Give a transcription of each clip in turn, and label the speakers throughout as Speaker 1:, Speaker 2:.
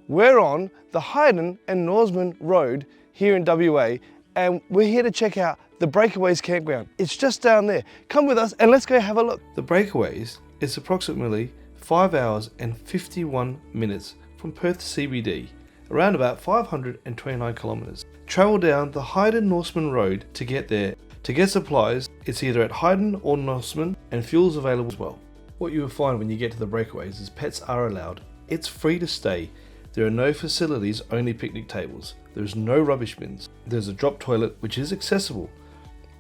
Speaker 1: We're on the Hyden Norseman Road here in WA, and we're here to check out the Breakaways Campground. It's just down there. Come with us and let's go have a look. The Breakaways is approximately 5 hours and 51 minutes from Perth CBD, around about 529 kilometres. Travel down the Hyden Norseman Road to get there. To get supplies, it's either at Hyden or Norseman, and fuel's available as well. What you will find when you get to the Breakaways is pets are allowed. It's free to stay. There are no facilities, only picnic tables. There's no rubbish bins. There's a drop toilet which is accessible.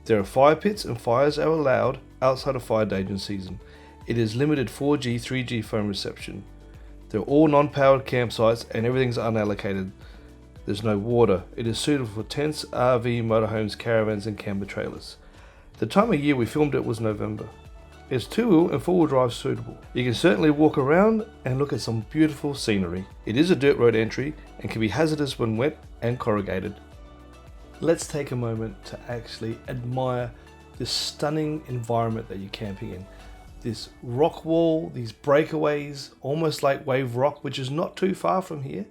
Speaker 1: There are fire pits and fires are allowed outside of fire danger season. It is limited 4G, 3G phone reception. They're all non-powered campsites and everything's unallocated. There's no water. It is suitable for tents, RV, motorhomes, caravans and camper trailers. The time of year we filmed it was November. It's 2-wheel and 4-wheel drive suitable. You can certainly walk around and look at some beautiful scenery. It is a dirt road entry and can be hazardous when wet and corrugated. Let's take a moment to actually admire this stunning environment that you're camping in. This rock wall, these breakaways, almost like Wave Rock, which is not too far from here.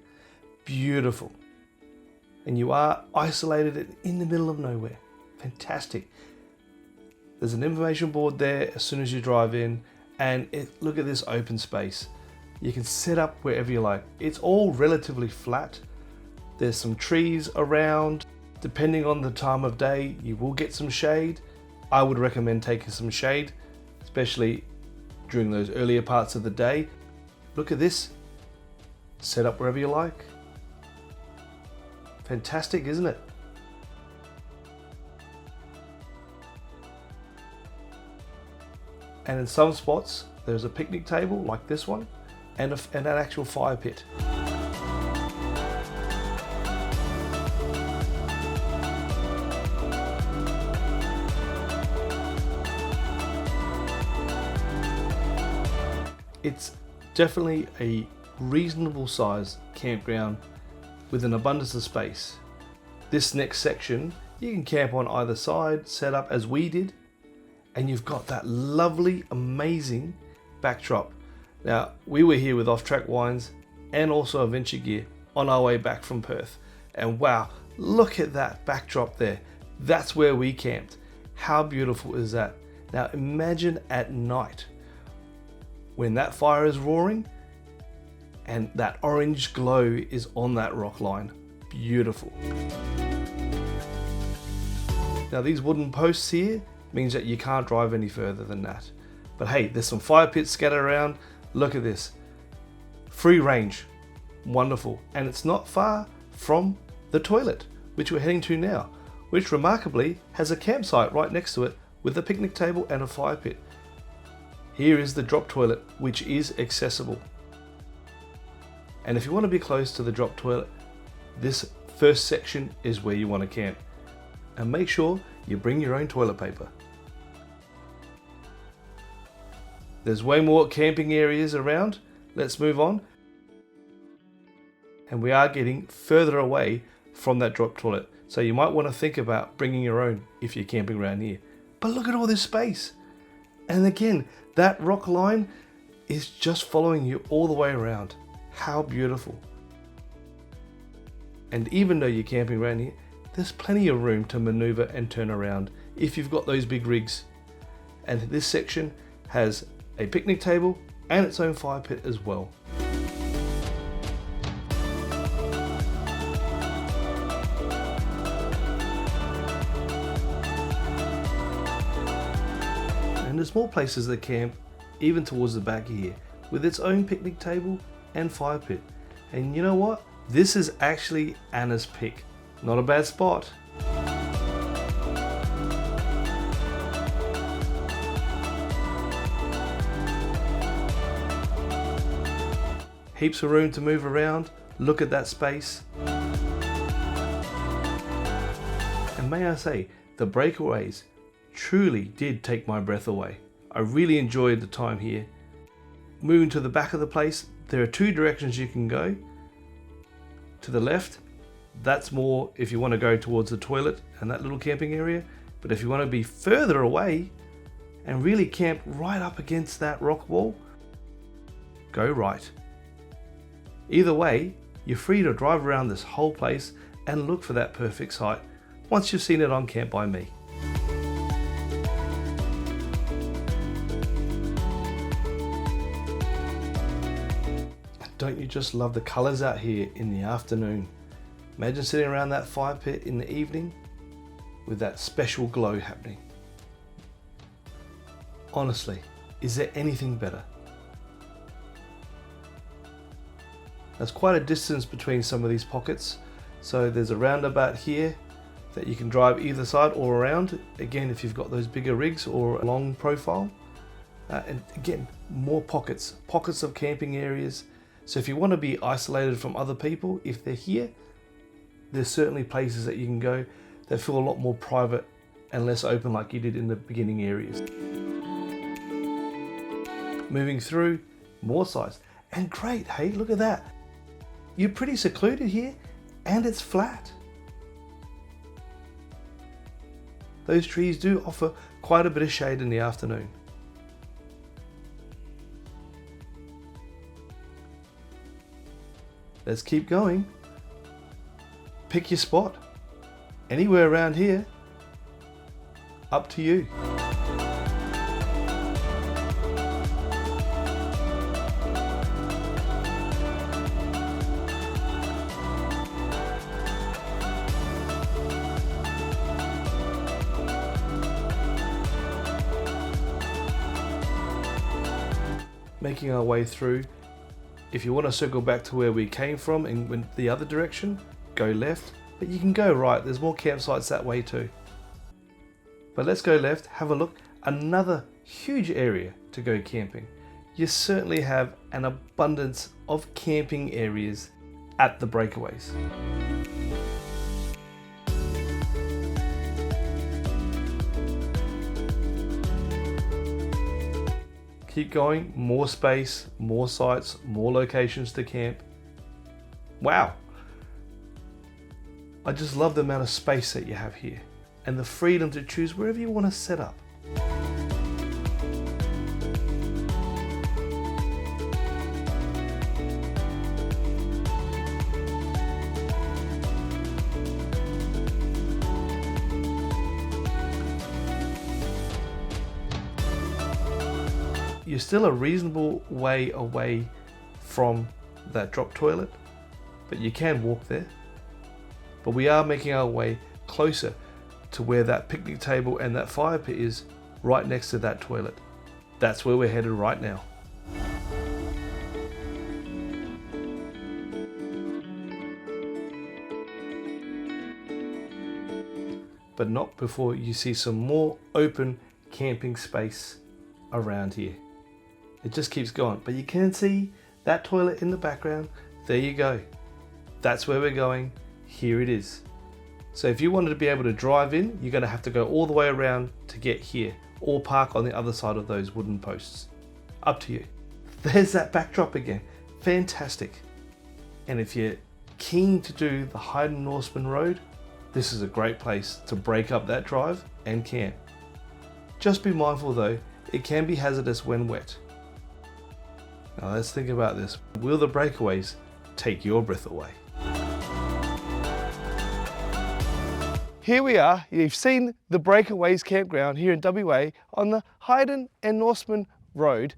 Speaker 1: Beautiful. And you are isolated in the middle of nowhere. Fantastic. There's an information board there as soon as you drive in, and look at this open space. You can set up wherever you like. It's all relatively flat. There's some trees around. Depending on the time of day, you will get some shade. I would recommend taking some shade, especially during those earlier parts of the day. Look at this. Set up wherever you like. Fantastic, isn't it? And in some spots, there's a picnic table like this one and an actual fire pit. It's definitely a reasonable size campground with an abundance of space. This next section, you can camp on either side, set up as we did, and you've got that lovely, amazing backdrop. Now, we were here with off-track wines and also adventure gear on our way back from Perth. And wow, look at that backdrop there. That's where we camped. How beautiful is that? Now imagine at night when that fire is roaring and that orange glow is on that rock line. Beautiful. Now these wooden posts here means that you can't drive any further than that. But hey, there's some fire pits scattered around. Look at this. Free range. Wonderful. And it's not far from the toilet, which we're heading to now, which remarkably has a campsite right next to it with a picnic table and a fire pit. Here is the drop toilet, which is accessible. And if you want to be close to the drop toilet, this first section is where you want to camp. And make sure you bring your own toilet paper. There's way more camping areas around. Let's move on. And we are getting further away from that drop toilet. So you might want to think about bringing your own if you're camping around here. But look at all this space. And again, that rock line is just following you all the way around. How beautiful. And even though you're camping around here, there's plenty of room to maneuver and turn around if you've got those big rigs. And this section has a picnic table and its own fire pit as well. And there's more places that camp even towards the back here with its own picnic table and fire pit. And you know what? This is actually Anna's pick. Not a bad spot. Heaps of room to move around. Look at that space. And may I say, the Breakaways truly did take my breath away. I really enjoyed the time here. Moving to the back of the place, there are two directions you can go. To the left, that's more if you want to go towards the toilet and that little camping area. But if you want to be further away and really camp right up against that rock wall, go right. Either way, You're free to drive around this whole place and look for that perfect site once you've seen it on CampByMe. Don't you just love the colours out here in the afternoon? Imagine sitting around that fire pit in the evening with that special glow happening. Honestly, is there anything better? There's quite a distance between some of these pockets, so there's a roundabout here that you can drive either side or around, again if you've got those bigger rigs or a long profile. And again, more pockets of camping areas. So if you want to be isolated from other people, if they're here, there's certainly places that you can go that feel a lot more private and less open like you did in the beginning areas. Moving through, more size. And great, hey, look at that. You're pretty secluded here and it's flat. Those trees do offer quite a bit of shade in the afternoon. Let's keep going. Pick your spot. Anywhere around here. Up to you. Making our way through. If you want to circle back to where we came from and went the other direction, go left, but you can go right. There's more campsites that way too. But let's go left, have a look. Another huge area to go camping. You certainly have an abundance of camping areas at the Breakaways. Keep going, more space, more sites, more locations to camp. Wow. I just love the amount of space that you have here and the freedom to choose wherever you want to set up. You're still a reasonable way away from that drop toilet, but you can walk there. But we are making our way closer to where that picnic table and that fire pit is, right next to that toilet. That's where we're headed right now. But not before you see some more open camping space around here. It just keeps going, but you can see that toilet in the background. There you go. That's where we're going. Here it is. So if you wanted to be able to drive in, you're going to have to go all the way around to get here, or park on the other side of those wooden posts. Up to you. There's that backdrop again. Fantastic. And if you're keen to do the Hyden Norseman Road, this is a great place to break up that drive and camp. Just be mindful though, it can be hazardous when wet. Now let's think about this. Will the breakaways take your breath away? Here we are. You've seen the Breakaways Campground here in WA on the Hyden Norseman Road.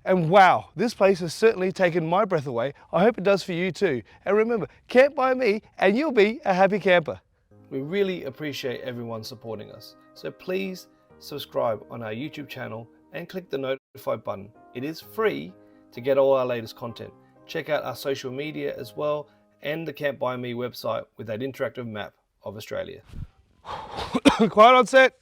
Speaker 1: And wow, this place has certainly taken my breath away. I hope it does for you too. And remember, camp by me and you'll be a happy camper. We really appreciate everyone supporting us. So please subscribe on our YouTube channel and click the notify button. It is free to get all our latest content. Check out our social media as well and the CampByMe website with that interactive map of Australia. Quiet on set.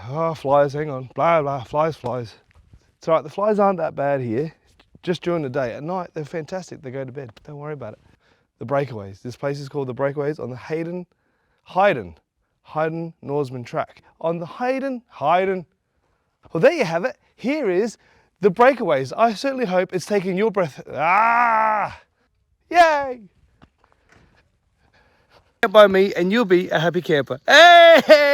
Speaker 1: Oh, flies, hang on. Blah, blah, flies. It's all right, the flies aren't that bad here, just during the day. At night, they're fantastic. They go to bed. Don't worry about it. The Breakaways. This place is called the Breakaways on the Hyden Norseman track. On the Hyden. Well, there you have it. Here is the Breakaways. I certainly hope it's taking your breath. Yay! By me and you'll be a happy camper. Hey!